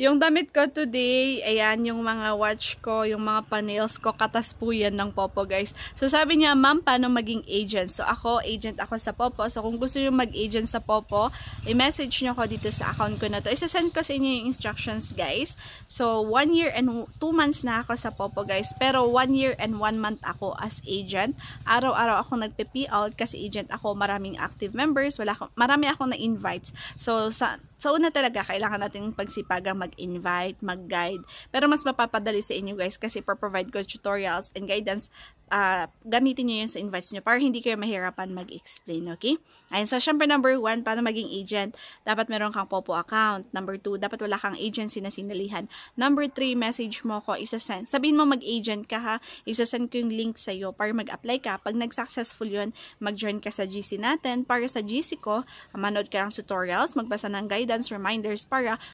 Yung damit ko today, ayan, yung mga watch ko, yung mga pa-nails ko, katas po yan ng Popo, guys. So, sabi niya, ma'am, paano maging agent? So, agent ako sa Popo. So, kung gusto nyo mag-agent sa Popo, i-message nyo ko dito sa account ko na to. Isa-send ko sa inyo yung instructions, guys. So, 1 year and 2 months na ako sa Popo, guys. Pero, 1 year and 1 month ako as agent. Araw-araw ako nagpe-P-out kasi agent ako, maraming active members, marami akong na-invites. So, sa una talaga, kailangan natin pagsipagang mag-invite, mag-guide. Pero mas mapapadali sa inyo, guys, kasi provide ko tutorials and guidance. Gamitin nyo yun sa invites nyo para hindi kayo mahirapan mag-explain, okay? Ayun, so syempre number 1, paano maging agent? Dapat meron kang Popo account. Number 2, dapat wala kang agency na sinalihan. Number 3, message mo ko, isasend. Sabihin mo mag-agent ka ha, isasend ko yung link sa'yo para mag-apply ka. Pag nag-successful yun, mag-join ka sa GC natin. Para sa GC ko, manood ka ng tutorials, magbasa ng guidance, reminders para